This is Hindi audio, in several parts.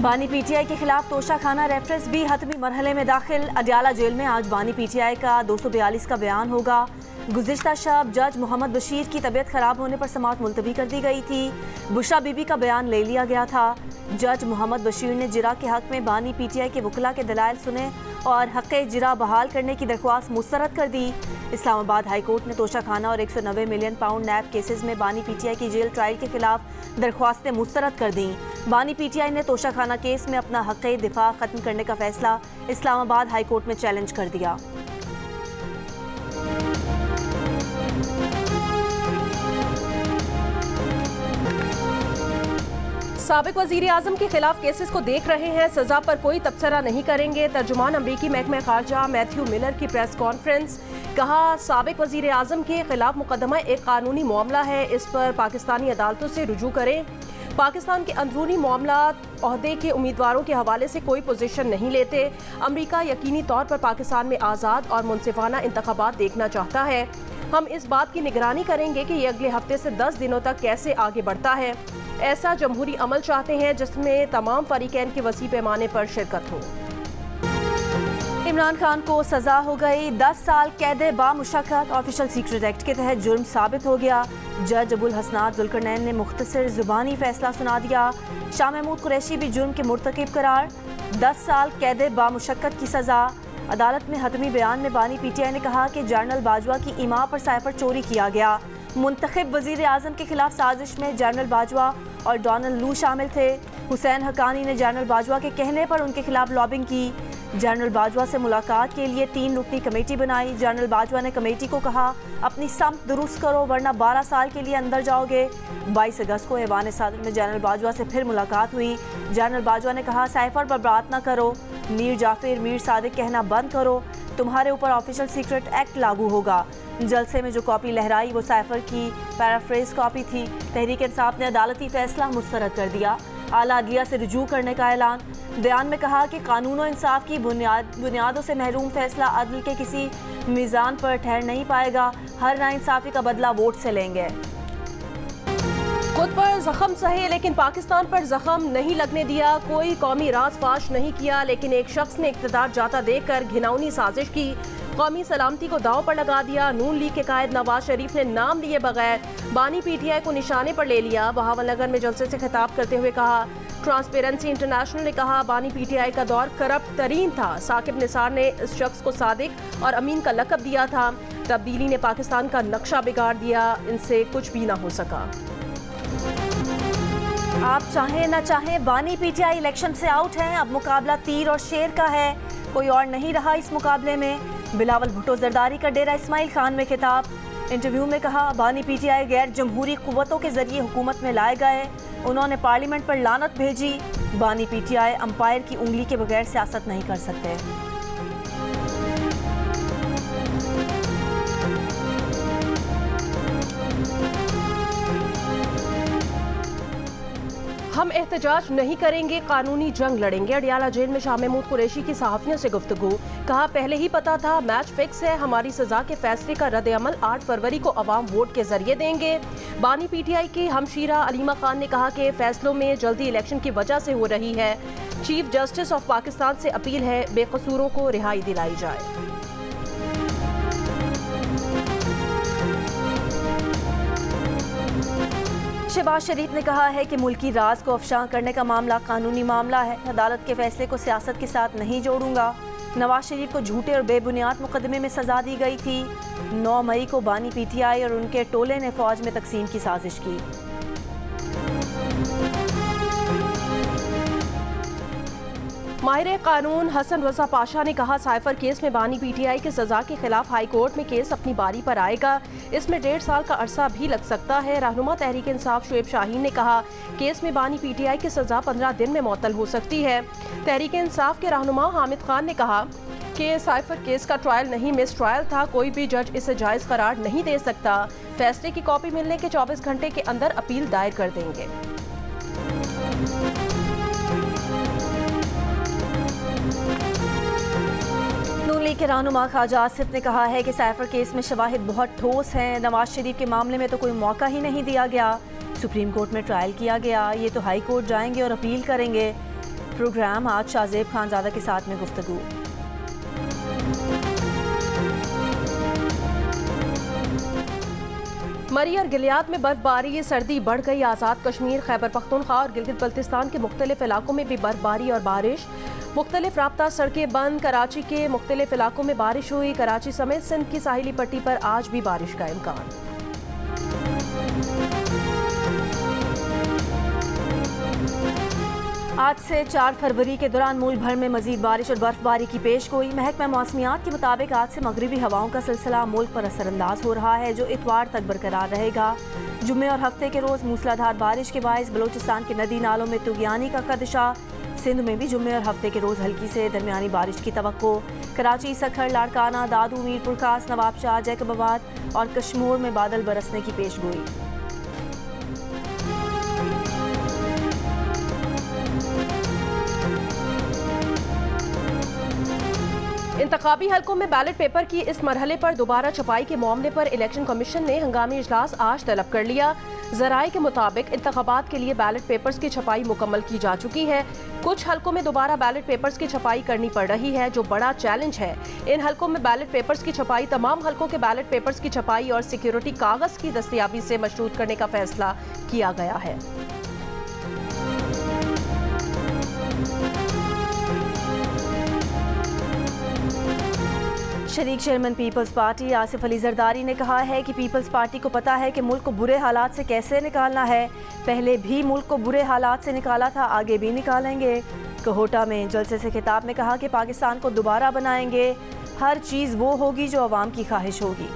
बानी पीटीआई के खिलाफ तोशाखाना रेफरेंस भी हतमी मरहले में दाखिल। अडयाला जेल में आज बानी पीटीआई का 242 का बयान होगा। गुज़िश्ता शब जज मोहम्मद बशीर की तबीयत खराब होने पर समाअत मुलतवी कर दी गई थी। बुशरा बीबी का बयान ले लिया गया था। जज मोहम्मद बशीर ने जिरा के हक में बानी पीटीआई के वकला के दलाइल सुने और हक़ जिरा बहाल करने की दरख्वास्त मुस्तरद कर दी। इस्लामाबाद हाई कोर्ट ने तोशाखाना और 190 मिलियन पाउंड नैब केसेस में बानी पीटीआई की जेल ट्रायल के खिलाफ दरख्वास्तें मुस्तरद कर दी। बानी पीटीआई ने तोशाखाना केस में अपना हक़ दिफा खत्म करने का फैसला इस्लामाबाद हाई कोर्ट में चैलेंज कर दिया। साबिक वज़ीर आज़म के खिलाफ केसेस को देख रहे हैं, सजा पर कोई तबसरा नहीं करेंगे। तर्जुमान अमरीकी महकमा खारजा मैथ्यू मिलर की प्रेस कॉन्फ्रेंस। कहा, साबिक वज़ीर आज़म के खिलाफ मुकदमा एक कानूनी मामला है, इस पर पाकिस्तानी अदालतों से रुजू करें। पाकिस्तान के अंदरूनी मामला ओहदे के उम्मीदवारों के हवाले से कोई पोजीशन नहीं लेते। अमरीका यकीनी तौर पर पाकिस्तान में आज़ाद और मुनसिफाना इंतखाबात देखना चाहता है। हम इस बात की निगरानी करेंगे कि ये अगले हफ्ते से 10 दिनों तक कैसे आगे बढ़ता है। ऐसा जमहूरी अमल चाहते हैं जिसमें तमाम फरीकैन के वसी पैमाने पर शिरकत हो। इमरान खान को सजा हो गई। 10 साल कैद बामुशक्कत ऑफिशियल सीक्रेट एक्ट के तहत जुर्म साबित हो गया। जज अबुल हसनात जुल्करनैन ने मुख्तसर ज़ुबानी फैसला सुना दिया। शाह महमूद कुरैशी भी जुर्म के मुर्तकिब करार। 10 साल कैद बामुशक्कत की सजा। अदालत में हतमी बयान में बानी पीटीआई ने कहा कि जनरल बाजवा की इमा पर साइफर चोरी किया गया। मुंतखब वज़ीर आज़म के खिलाफ साजिश में जनरल बाजवा और डोनाल्ड लू शामिल थे। हुसैन हक्कानी ने जनरल बाजवा के कहने पर उनके खिलाफ लॉबिंग की। जनरल बाजवा से मुलाकात के लिए 3 रुकनी कमेटी बनाई। जनरल बाजवा ने कमेटी को कहा, अपनी समत दुरुस्त करो वरना 12 साल के लिए अंदर जाओगे। 22 अगस्त को ऐवान सदर में जनरल बाजवा से फिर मुलाकात हुई। जनरल बाजवा ने कहा, साइफर पर बात ना करो, मीर जाफिर मीर सादिक कहना बंद करो, तुम्हारे ऊपर ऑफिशियल सीक्रेट एक्ट लागू होगा। जलसे में जो कॉपी लहराई वो साइफर की पैराफ्रेज कॉपी थी। तहरीक इंसाफ ने अदालती फैसला मुस्तरद कर दिया। आला अदलिया से रुजू करने का ऐलान। बयान में कहा कि कानून और इंसाफ की बुनियादों से महरूम फैसला अदल के किसी मीज़ान पर ठहर नहीं पाएगा। हर नाइंसाफ़ी का बदला वोट से लेंगे। खुद पर जख्म सहे लेकिन पाकिस्तान पर जख्म नहीं लगने दिया। कोई कौमी राज फाश नहीं किया लेकिन एक शख्स ने इक़्तिदार जाता देखकर घिनौनी साजिश की। कौमी सलामती को दांव पर लगा दिया। नून लीग के कायद नवाज शरीफ ने नाम लिए बगैर बानी पीटीआई को निशाने पर ले लिया। बहावलनगर में जलसे से खिताब करते हुए कहा, ट्रांसपेरेंसी इंटरनेशनल ने कहा, बानी पीटीआई का दौर करप्ट तरीन था। साकिब निसार ने इस शख्स को सादिक और अमीन का लक़ब दिया था। तब्दीली ने पाकिस्तान का नक्शा बिगाड़ दिया, इनसे कुछ भी ना हो सका। आप चाहें ना चाहें बानी पीटीआई इलेक्शन से आउट हैं। अब मुकाबला तीर और शेर का है, कोई और नहीं रहा इस मुकाबले में। बिलावल भुट्टो जरदारी का डेरा इस्माइल खान में खिताब। इंटरव्यू में कहा, बानी पीटीआई गैर जमहूरी कुव्वतों के जरिए हुकूमत में लाए गए। उन्होंने पार्लियामेंट पर लानत भेजी। बानी पीटीआई अंपायर की उंगली के बगैर सियासत नहीं कर सकते। हम एहतजाज नहीं करेंगे, कानूनी जंग लड़ेंगे। अडयाला जेल में शाह महमूद कुरैशी की सहाफ़ियों से गुफ्तगू। कहा, पहले ही पता था, मैच फिक्स है। हमारी सजा के फैसले का रद्द अमल 8 फरवरी को अवाम वोट के जरिए देंगे। बानी पीटीआई की हमशीरा अलीमा खान ने कहा कि फैसलों में जल्दी इलेक्शन की वजह से हो रही है। चीफ जस्टिस ऑफ पाकिस्तान से अपील है, बेकसूरों को रिहाई दिलाई जाए। शहबाज शरीफ ने कहा है कि मुल्की राज को अफशां करने का मामला कानूनी मामला है। अदालत के फैसले को सियासत के साथ नहीं जोड़ूंगा। नवाज शरीफ को झूठे और बेबुनियाद मुकदमे में सजा दी गई थी। 9 मई को बानी पीटीआई और उनके टोले ने फौज में तकसीम की साजिश की। माहिर कानून हसन रजा पाशा ने कहा, साइफर केस में बानी पीटीआई के सजा के खिलाफ हाई कोर्ट में केस अपनी बारी पर आएगा। इसमें 1.5 साल का अरसा भी लग सकता है। रहनुमा तहरीक इंसाफ शुएब शाहीन ने कहा, केस में बानी पीटीआई की सजा 15 दिन में मुअत्तल हो सकती है। तहरीक इंसाफ के रहनुमा हामिद खान ने कहा कि साइफर केस का ट्रायल नहीं मिस ट्रायल था। कोई भी जज इसे जायज़ करार नहीं दे सकता। फैसले की कॉपी मिलने के 24 घंटे के अंदर अपील दायर कर देंगे। नून लीग के रहनुमा ख्वाजा आसिफ ने कहा है कि साइफर केस में शवाहिद बहुत ठोस हैं। नवाज शरीफ के मामले में तो कोई मौका ही नहीं दिया गया। सुप्रीम कोर्ट में ट्रायल किया गया, ये तो हाई कोर्ट जाएंगे और अपील करेंगे। प्रोग्राम आज शाहजेब खानजादा के साथ में गुफ्तगू। मरी और गिलियाद में बर्फबारी, सर्दी बढ़ गई। आज़ाद कश्मीर, खैबर पख्तूनख्वा और गिलगित बल्तिस्तान के मुख्तलिफ इलाकों में भी बर्फबारी और बारिश। मुख्तलिफ राब्ता सड़कें बंद। कराची के मुख्तलिफ इलाकों में बारिश हुई। कराची समेत सिंध की साहिली पट्टी पर आज भी बारिश का इम्कान। आज से 4 फरवरी के दौरान मुल्क भर में मजीद बारिश और बर्फबारी की पेशगोई। महकमा मौसमियात के मुताबिक आज से मगरिबी हवाओं का सिलसिला मुल्क पर असरअंदाज हो रहा है, जो इतवार तक बरकरार रहेगा। जुम्मे और हफ्ते के रोज मूसलाधार बारिश के बायस बलोचिस्तान के नदी नालों में तुगयानी का खदशा। सिंध में भी जुम्मे और हफ्ते के रोज हल्की से दरमियानी बारिश की तवक्को। कराची, सखर, लाड़काना, दादू, मीरपुर खास, नवाबशाह, जैकबाबाद और कश्मीर में बादल बरसने की पेशगोई। इंतखाबी हलकों में बैलेट पेपर की इस मरहले पर दोबारा छपाई के मामले पर इलेक्शन कमीशन ने हंगामी इजलास आज तलब कर लिया। ज़राए के मुताबिक इंतखाबात के लिए बैलेट पेपर्स की छपाई मुकम्मल की जा चुकी है। कुछ हलकों में दोबारा बैलेट पेपर्स की छपाई करनी पड़ रही है, जो बड़ा चैलेंज है। इन हलकों में बैलेट पेपर्स की छपाई तमाम हलकों के बैलेट पेपर्स की छपाई और सिक्योरिटी कागज की दस्तयाबी से मशरूत करने का फैसला किया गया है। शरीक चेयरमैन पीपल्स पार्टी आसिफ अली जरदारी ने कहा है कि पीपल्स पार्टी को पता है कि मुल्क को बुरे हालात से कैसे निकालना है। पहले भी मुल्क को बुरे हालात से निकाला था, आगे भी निकालेंगे। कोहोटा में जलसे से खिताब में कहा कि पाकिस्तान को दोबारा बनाएंगे। हर चीज़ वो होगी जो अवाम की ख्वाहिश होगी।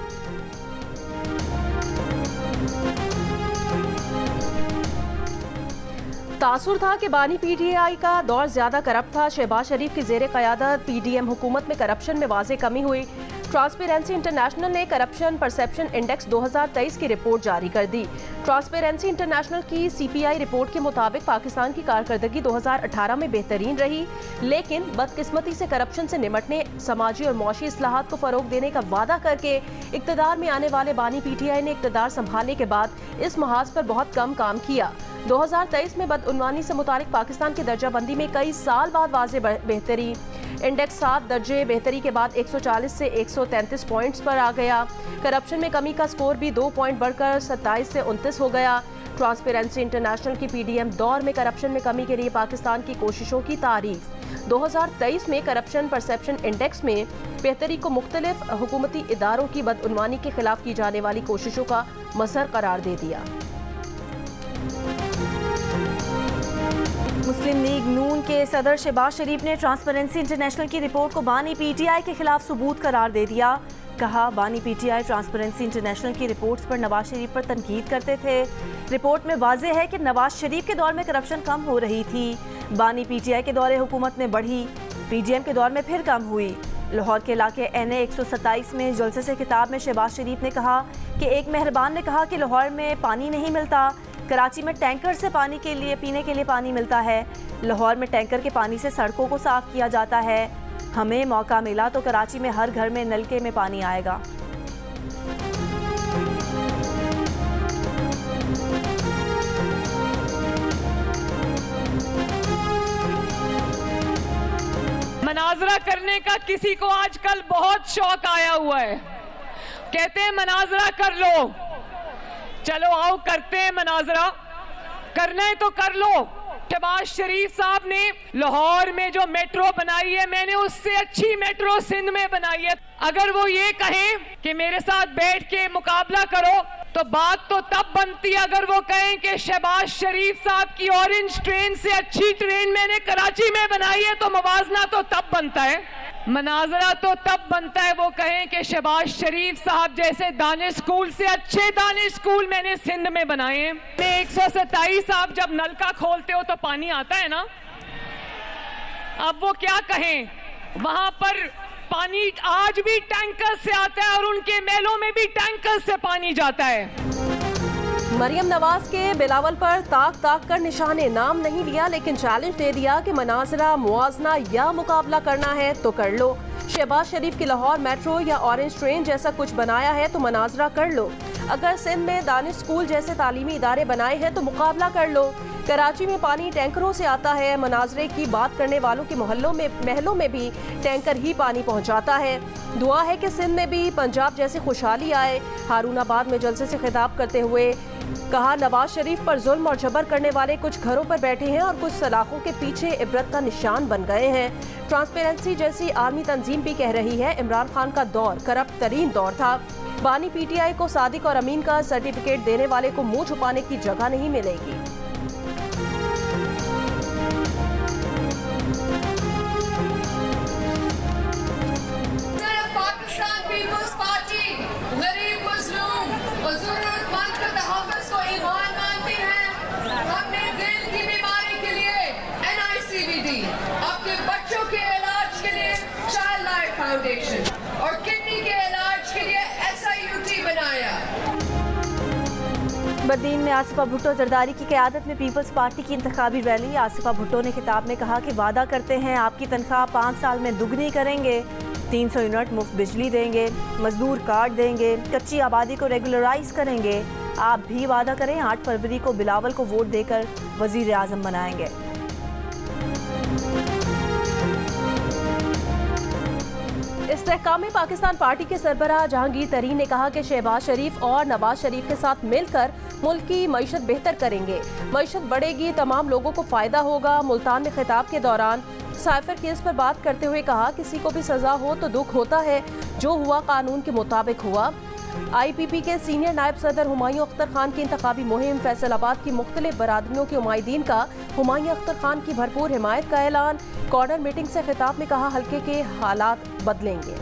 तासुर था कि बानी पीटीआई का दौर ज्यादा करप्ट था। शहबाज शरीफ की जेर क़यादत पीडीएम हुकूमत में करप्शन में वाज़े कमी हुई। ट्रांसपेरेंसी इंटरनेशनल ने करप्शन परसेप्शन इंडेक्स 2023 की रिपोर्ट जारी कर दी। ट्रांसपेरेंसी इंटरनेशनल की सीपीआई रिपोर्ट के मुताबिक पाकिस्तान की कारकर्दगी 2018 में बेहतरीन रही, लेकिन बदकिस्मती से करप्शन से निमटने, समाजी और मौशी इस्लाहात को फरोग देने का वादा करके इक्तदार में आने वाले बानी पीटीआई ने इक्तदार संभालने के बाद इस महाज पर बहुत कम काम किया। 2023 में बदउनवानी से मुतालिक पाकिस्तान की दर्जाबंदी में कई साल बाद वाज़े बेहतरी। इंडेक्स 7 दर्जे बेहतरी के बाद 140 से 133 पॉइंट्स पर आ गया। करप्शन में कमी का स्कोर भी 2 पॉइंट बढ़कर 27 से 29 हो गया। ट्रांसपेरेंसी इंटरनेशनल की पीडीएम दौर में करप्शन में कमी के लिए पाकिस्तान की कोशिशों की तारीफ। 2023 में करप्शन परसेप्शन इंडेक्स में बेहतरी को मुख्तलिफ हुकूमती इदारों की बदउनवानी के खिलाफ की जाने वाली कोशिशों का मसर करार दे दिया। मुस्लिम लीग नून के सदर शहबाज शरीफ ने ट्रांसपेरेंसी इंटरनेशनल की रिपोर्ट को बानी पीटीआई के खिलाफ सबूत करार दे दिया। कहा, बानी पीटीआई ट्रांसपेरेंसी इंटरनेशनल की रिपोर्ट्स पर नवाज शरीफ पर तनकीद करते थे। रिपोर्ट में वाज़ेह है कि नवाज शरीफ के दौर में करप्शन कम हो रही थी। बानी पीटीआई के दौरे हुकूमत में बढ़ी, पीडीएम के दौर में फिर कम हुई। लाहौर के इलाके NA 127 में जलसे से खिताब में शहबाज शरीफ ने कहा कि एक मेहरबान ने कहा कि लाहौर में पानी नहीं मिलता, कराची में टैंकर से पीने के लिए पानी मिलता है। लाहौर में टैंकर के पानी से सड़कों को साफ किया जाता है। हमें मौका मिला तो कराची में हर घर में नलके में पानी आएगा। मनाजरा करने का किसी को आजकल बहुत शौक आया हुआ है। कहते हैं मनाजरा कर लो, चलो आओ करते हैं मनाजरा। करना है तो कर लो। शहबाज शरीफ साहब ने लाहौर में जो मेट्रो बनाई है, मैंने उससे अच्छी मेट्रो सिंध में बनाई है। अगर वो ये कहें कि मेरे साथ बैठ के मुकाबला करो, तो बात तो तब बनती है अगर वो कहें कि शहबाज शरीफ साहब की ऑरेंज ट्रेन से अच्छी ट्रेन मैंने कराची में बनाई है, तो मुवाजना तो तब बनता है। मनाजरा तो तब बनता है वो कहें कि शहबाज शरीफ साहब जैसे दानिश स्कूल से अच्छे दानिश स्कूल मैंने सिंध में बनाए हैं। 127 आप जब नलका खोलते हो तो पानी आता है ना। अब वो क्या कहें, वहां पर पानी आज भी टैंकर से आता है और उनके महलों में भी टैंकर से पानी जाता है। मरियम नवाज के बिलावल पर ताक कर निशाने नाम नहीं लिया, लेकिन चैलेंज दे दिया कि मनाजरा, मुआजना या मुकाबला करना है तो कर लो। शहबाज शरीफ की लाहौर मेट्रो या ऑरेंज ट्रेन जैसा कुछ बनाया है तो मनाजरा कर लो। अगर सिंध में दानिश स्कूल जैसे तालीमी इदारे बनाए हैं तो मुकाबला कर लो। कराची में पानी टैंकरों से आता है। मनाजरे की बात करने वालों के महलों में भी टैंकर ही पानी पहुंचाता है। दुआ है कि सिंध में भी पंजाब जैसी खुशहाली आए। हारूनाबाद में जलसे से खिताब करते हुए कहा, नवाज शरीफ पर जुल्म और जबर करने वाले कुछ घरों पर बैठे हैं और कुछ सलाखों के पीछे इबरत का निशान बन गए हैं। ट्रांसपेरेंसी जैसी आर्मी तंजीम भी कह रही है, इमरान खान का दौर करप्ट तरीन दौर था। बानी पीटीआई को सादिक और अमीन का सर्टिफिकेट देने वाले को मुंह छुपाने की जगह नहीं मिलेगी। फाउंडेशन और किडनी के इलाज के लिए SIUT बनाया। बदीन में आसिफा भुट्टो जरदारी की क़यादत में पीपल्स पार्टी की इंतखाबी रैली। आसिफा भुट्टो ने खिताब में कहा कि वादा करते हैं आपकी तनख्वाह 5 साल में दुगनी करेंगे, 300 यूनिट मुफ्त बिजली देंगे, मजदूर कार्ड देंगे, कच्ची आबादी को रेगुलराइज करेंगे। आप भी वादा करें 8 फरवरी को बिलावल को वोट देकर वजीर आजम बनाएंगे। इस्तेहकाम में पाकिस्तान पार्टी के सरबराह जहांगीर तरीन ने कहा कि शहबाज शरीफ और नवाज शरीफ के साथ मिलकर मुल्क की मईशत बेहतर करेंगे। मईशत बढ़ेगी, तमाम लोगों को फायदा होगा। मुल्तान में खिताब के दौरान साइफर केस पर बात करते हुए कहा, किसी को भी सजा हो तो दुख होता है, जो हुआ कानून के मुताबिक हुआ। IPP के सीनियर नायब सदर हुमायूं अख्तर खान की इंतखाबी मुहिम। फैसलाबाद की मुख्तलिफ बरादरियों के उमाइदीन का हुमायूं अख्तर खान की भरपूर हिमायत का ऐलान। कॉर्नर मीटिंग से खिताब में कहा, हल्के के हालात बदलेंगे।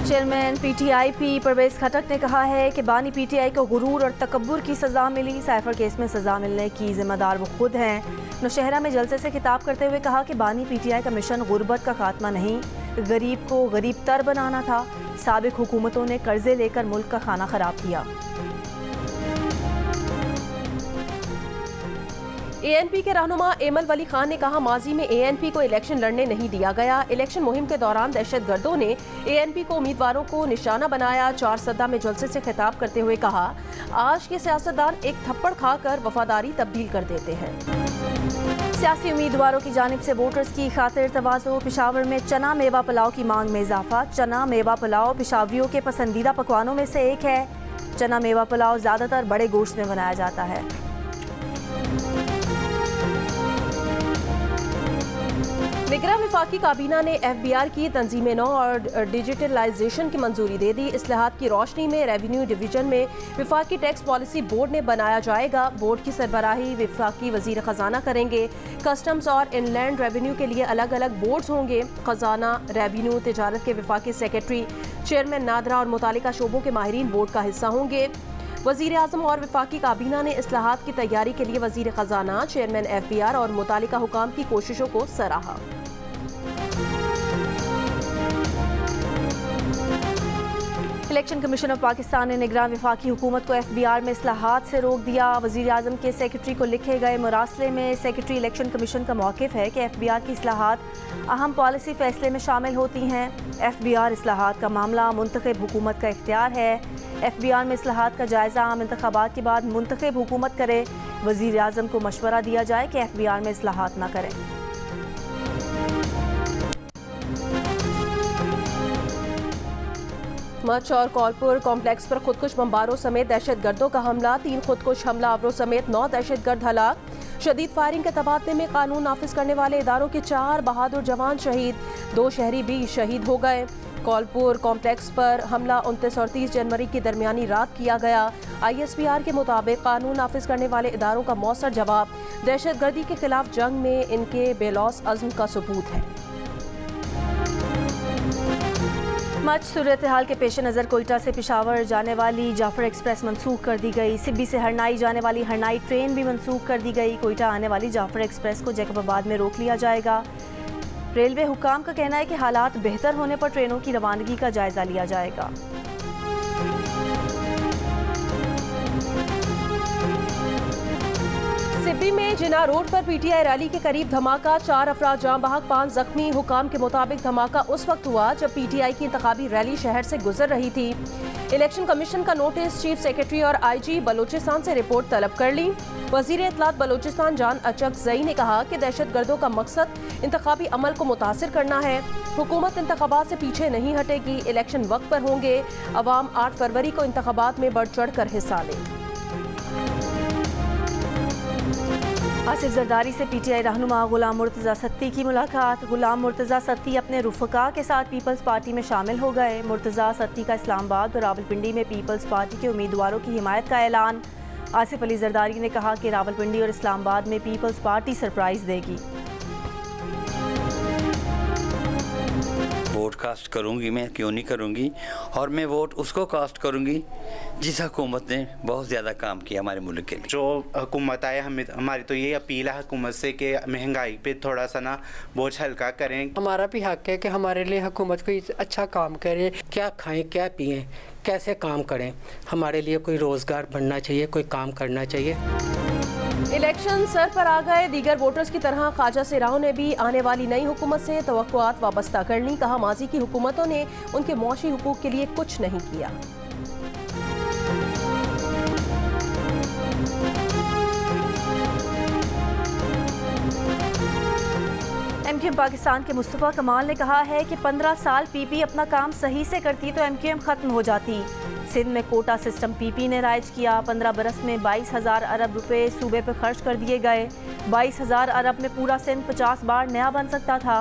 चेयरमैन PTIP परवेज खटक ने कहा है कि बानी PTI को गुरूर और तकब्बुर की सज़ा मिली। साइफर केस में सज़ा मिलने की जिम्मेदार वो खुद हैं। नौशहरा में जलसे से खिताब करते हुए कहा कि बानी PTI का मिशन गुर्बत का खात्मा नहीं, गरीब को गरीब तर बनाना था। साबिक हुकूमतों ने कर्जे लेकर मुल्क का खाना खराब किया। ANP के रहनुमा एमल वली खान ने कहा, माजी में ANP को इलेक्शन लड़ने नहीं दिया गया। इलेक्शन मुहिम के दौरान दहशतगर्दों ने ANP को उम्मीदवारों को निशाना बनाया। 4 सदा में जलसे से खिताब करते हुए कहा, आज के सियासतदान एक थप्पड़ खाकर वफादारी तब्दील कर देते हैं। सियासी उम्मीदवारों की जानिब से वोटर्स की खातिर तवाज़ो। पेशावर में चना मेवा पुलाव की मांग में इजाफा। चना मेवा पुलाव पेशावरियों के पसंदीदा पकवानों में से एक है। चना मेवा पुलाव ज़्यादातर बड़े गोश्त में बनाया जाता है। निगरां वफाकी काबीना ने FBR की तंजीम नौ और डिजिटलाइजेशन की मंजूरी दे दी। इस्लाहात की रोशनी में रेवेन्यू डिवीजन में वफाकी टैक्स पॉलिसी बोर्ड ने बनाया जाएगा। बोर्ड की सरबराही वफाकी वजीर खजाना करेंगे। कस्टम्स और इनलैंड रेवेन्यू के लिए अलग अलग बोर्ड्स होंगे। खजाना, रेवेन्यू, तिजारत के वफाकी सेक्रेटरी, चेयरमैन नादरा और मुतालिका शोबों के माहिरीन बोर्ड का हिस्सा होंगे। वजीर आजम और वफाकी काबीना ने इस्लाहात की तैयारी के लिए वजीर खजाना, चेयरमैन FBR और मुतालिका हुकाम की कोशिशों को सराहा। इलेक्शन कमीशन ऑफ पाकिस्तान ने निगरान वफाकी हुकूमत को FBR में इस्लाहात से रोक दिया। वज़ीर आज़म के सेक्रेटरी को लिखे गए मुरासले में सेक्रेटरी इलेक्शन कमीशन का मौक़िफ़ है कि FBR की इस्लाहात अहम पॉलिसी फ़ैसले में शामिल होती हैं। FBR इस्लाहात का मामला मुंतखब हुकूमत का इख्तियार है। FBR में इस्लाहात का जायज़ा आम इंतखाबात के बाद मुंतखब हुकूमत करे। वज़ीर आज़म को मशवरा दिया जाए कि FBR में इस्लाहात न करें। मच और कौलपुर कॉम्प्लेक्स पर खुदकुश बमबारों समेत दहशतगर्दों का हमला। 3 खुदकुश हमला आवरों समेत 9 दहशतगर्द हलाक। शदीद फायरिंग के तबादले में कानून नाफिज करने वाले इदारों के 4 बहादुर जवान शहीद, 2 शहरी भी शहीद हो गए। कौलपुर कॉम्प्लेक्स पर हमला 29 और 30 जनवरी की दरमियानी रात किया गया। ISPR के मुताबिक कानून नाफिज करने वाले इदारों का मौसर जवाब दहशतगर्दी के खिलाफ जंग में इनके बेलौस अज़्म का सबूत है। मच सूरत हाल के पेश नज़र कोयटा से पेशावर जाने वाली जाफर एक्सप्रेस मनसूख कर दी गई। सिब्बी से हरनाई जाने वाली हरनाई ट्रेन भी मनसूख कर दी गई। कोयटा आने वाली जाफर एक्सप्रेस को जैकबाबाद में रोक लिया जाएगा। रेलवे हुकाम का कहना है कि हालात बेहतर होने पर ट्रेनों की रवानगी का जायजा लिया जाएगा। सिब्बी में जिना रोड पर PTI रैली के करीब धमाका, 4 अफराद जाँ बहक, 5 जख्मी। हुकाम के मुताबिक धमाका उस वक्त हुआ जब PTI की इंतखाबी रैली शहर से गुजर रही थी। इलेक्शन कमीशन का नोटिस, चीफ सेक्रेटरी और आईजी बलोचिस्तान से रिपोर्ट तलब कर ली। वजीर इत्तलात बलोचिस्तान जान अचकजई ने कहा कि दहशतगर्दों का मकसद इंतखाबी अमल को मुतासिर करना है। हुकूमत इंतखाबात से पीछे नहीं हटेगी, इलेक्शन वक्त पर होंगे। अवाम 8 फरवरी को इंतखाबात में बढ़ चढ़ कर हिस्सा लें। आसिफ जरदारी से पीटीआई रहनुमा गुलाम मुर्तज़ा सत्ती की मुलाकात। गुलाम मुर्तज़ा सत्ती अपने रुफ़का के साथ पीपल्स पार्टी में शामिल हो गए। मुर्तज़ा सत्ती का इस्लामाबाद और रावलपिंडी में पीपल्स पार्टी के उम्मीदवारों की हिमायत का ऐलान। आसिफ अली जरदारी ने कहा कि रावलपिंडी और इस्लामाबाद में पीपल्स पार्टी सरप्राइज देगी। वोट कास्ट करूंगी, मैं क्यों नहीं करूंगी, और मैं वोट उसको कास्ट करूंगी जिस हुकूमत ने बहुत ज़्यादा काम किया हमारे मुल्क के लिए। जो हुकूमत आए हमारी तो ये अपील है हुकूमत से कि महंगाई पे थोड़ा सा ना बोझ हल्का करें। हमारा भी हक है कि हमारे लिए हुकूमत कोई अच्छा काम करे, क्या खाएं क्या पिएं, कैसे काम करें। हमारे लिए कोई रोज़गार बनना चाहिए, कोई काम करना चाहिए। इलेक्शन सर पर आ गए। दीगर वोटर्स की तरह ख्वाजा सिराओं ने भी आने वाली नई हुकूमत से तवक्कुआत वाबस्ता कर ली। कहा माजी की हुकूमतों ने उनके मौशी हुकूक के लिए कुछ नहीं किया। एमक्यूएम पाकिस्तान के मुस्तफ़ा कमाल ने कहा है कि 15 साल पीपी अपना काम सही से करती तो एमक्यूएम ख़त्म हो जाती। सिंध में कोटा सिस्टम पीपी ने राइज किया। 15 बरस में 22,000 अरब रुपए सूबे पर खर्च कर दिए गए। 22,000 अरब में पूरा सिंध 50 बार नया बन सकता था।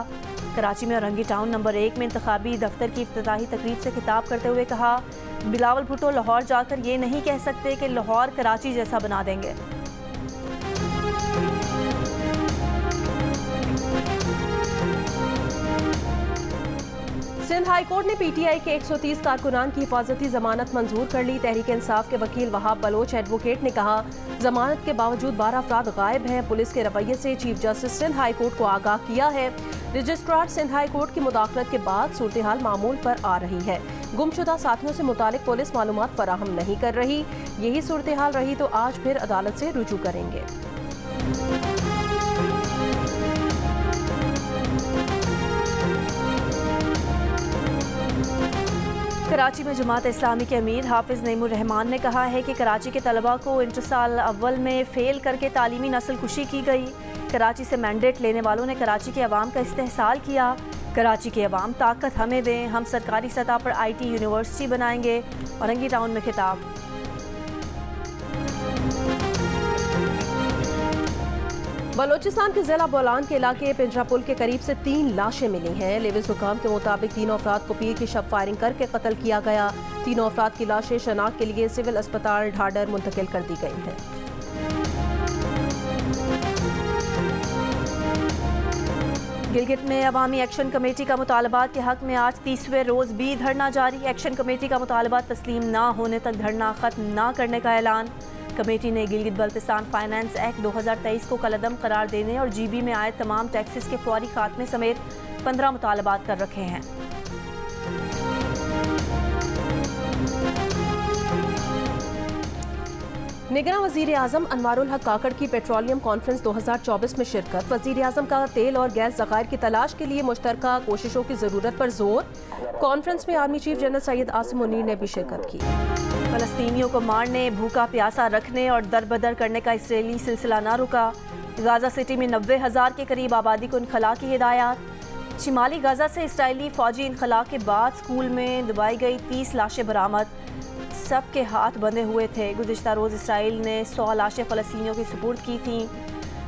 कराची में औरंगी टाउन नंबर 1 में इंतखाबी दफ्तर की इफ्तिताही तकरीब से खिताब करते हुए कहा, बिलावल भुट्टो लाहौर जाकर ये नहीं कह सकते कि लाहौर कराची जैसा बना देंगे। सिंध हाई कोर्ट ने पीटीआई के 130 कारकुनान की हिफाजती जमानत मंजूर कर ली। तहरीक इंसाफ के वकील वहाब बलोच एडवोकेट ने कहा, जमानत के बावजूद 12 अफराद गायब हैं। पुलिस के रवैये से chief justice Sindh high court को आगाह किया है। रजिस्ट्रार सिंध हाई कोर्ट की मुदाखलत के बाद सूरत हाल मामूल पर आ रही है। गुमशुदा साथियों से मुतालिक पुलिस मालूमात फराहम नहीं कर रही। यही सूरत हाल रही तो आज फिर अदालत से रुजू करेंगे। कराची में जमात इस्लामी के अमीर हाफिज नईमुर रहमान ने कहा है कि कराची के तलबा को इंटर साल अव्वल में फेल करके तालीमी नस्ल कुशी की गई। कराची से मैंडेट लेने वालों ने कराची के अवाम का इस्तेहसाल किया। कराची के अवाम ताकत हमें दें, हम सरकारी सतह पर IT यूनिवर्सिटी बनाएंगे। औरंगी टाउन में खिताब। बलोचिस्तान के जिला बोलान के इलाके पिंजरा पुल के करीब से 3 लाशें मिली हैं। लेविस हुकाम के मुताबिक 3 अफराद को पीर की शब फायरिंग करके कत्ल किया गया। 3 अफराद की लाशें शनाख्त के लिए सिविल अस्पताल ढाडर मुंतकिल कर दी गई हैं। गिलगित में अवामी एक्शन कमेटी का मुतालबात के हक में आज 30वें रोज़ भी धरना जारी। एक्शन कमेटी का मुतालबात तस्लीम ना होने तक धरना खत्म ना करने का ऐलान। कमेटी ने गिलगित बल्तिस्तान फाइनेंस एक्ट 2023 को कलअदम करार देने और GB में आए तमाम टैक्सेस के फौरी खात्मे समेत 15 मुतालबात कर रखे हैं। निगरान वज़ीर आज़म अनवारुल हक काकड़ की पेट्रोलियम कॉन्फ्रेंस 2024 में शिरकत। वज़ीर आज़म का तेल और गैस ज़खायर की तलाश के लिए मुश्तरका कोशिशों की ज़रूरत पर जोर। कॉन्फ्रेंस में army chief general Syed Asim Munir ने भी शिरकत की। फ़लस्तीनियों को मारने, भूखा प्यासा रखने और दरबदर करने का इसराइली सिलसिला ना रुका। गाज़ा सिटी में 90,000 के करीब आबादी को इनखला की हिदायत। शिमाली गाज़ा से इसराइली फ़ौजी इनखला के बाद स्कूल में दबाई गई 30 लाशें बरामद। सबके हाथ बंधे हुए थे। गुज़िश्ता रोज़ इसराइल ने 100 लाशें फ़लस्तीनियों की सुपुर्द की थीं।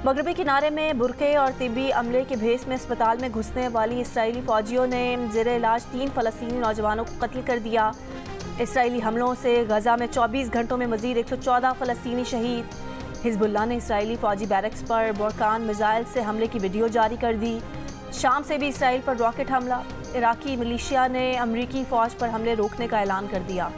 मगरबी किनारे में बुरके और तिब्बी अमले के भेस में अस्पताल में घुसने वाली इसराइली फ़ौजियों ने ज़ेरे इलाज 3 फ़लस्तीनी नौजवानों को कत्ल कर दिया। इसराइली हमलों से गज़ा में 24 घंटों में मज़ीद 114 फ़लस्तीनी शहीद। हिज़्बुल्लाह ने इसराइली फ़ौजी बैरक्स पर बरकान मिसाइल से हमले की वीडियो जारी कर दी। शाम से भी इसराइल पर रॉकेट हमला। इराकी मिलिशिया ने अमरीकी फ़ौज पर हमले रोकने का ऐलान कर दिया।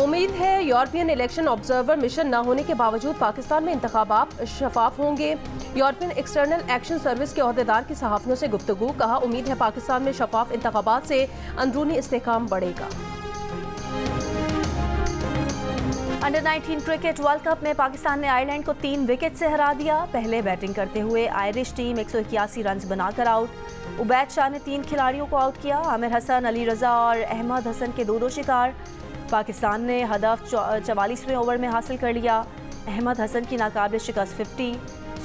उम्मीद है यूरोपियन इलेक्शन ऑब्जर्वर मिशन न होने के बावजूद पाकिस्तान में इंतखाबात शफाफ होंगे। यूरोपियन एक्सटर्नल एक्शन सर्विस के अहदेदार की सहाफ़ियों से गुफ्तगू। कहा, उम्मीद है पाकिस्तान में शफाफ इंतखाबात से अंदरूनी इस्तेहकाम बढ़ेगा। अंडर 19 क्रिकेट वर्ल्ड कप में पाकिस्तान ने आयरलैंड को 3 विकेट से हरा दिया। पहले बैटिंग करते हुए आयरिश टीम 181 रन बनाकर आउट। उबैद शाह ने 3 खिलाड़ियों को आउट किया। आमिर हसन, अली रजा और अहमद हसन के 2-2 शिकार। पाकिस्तान ने हदफ 44वें ओवर में हासिल कर लिया। अहमद हसन की नाकाबिल शिकस्त 50।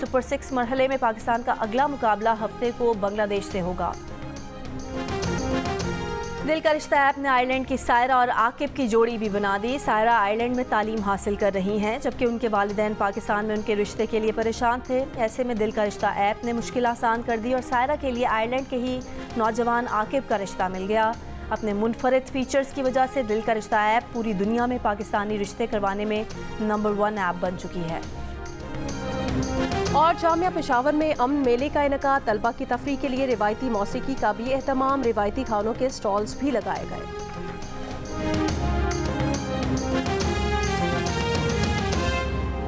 सुपर 6 मरहले में पाकिस्तान का अगला मुकाबला हफ्ते को बांग्लादेश से होगा। दिल का रिश्ता ऐप ने आयरलैंड की सायरा और आकिब की जोड़ी भी बना दी। सायरा आयरलैंड में तालीम हासिल कर रही हैं, जबकि उनके वालिदैन पाकिस्तान में उनके रिश्ते के लिए परेशान थे। ऐसे में दिल का रिश्ता ऐप ने मुश्किल आसान कर दी और सायरा के लिए आयरलैंड के ही नौजवान आकिब का रिश्ता मिल गया। अपने मुनफरिद फीचर्स की वजह से दिल का रिश्ता ऐप पूरी दुनिया में पाकिस्तानी रिश्ते करवाने में नंबर 1 ऐप बन चुकी है। और जामिया पेशावर में अमन मेले का इनका, तलबा की तफरीह के लिए रिवायती मौसीकी का भी एहतमाम, रिवायती खानों के स्टॉल्स भी लगाए गए।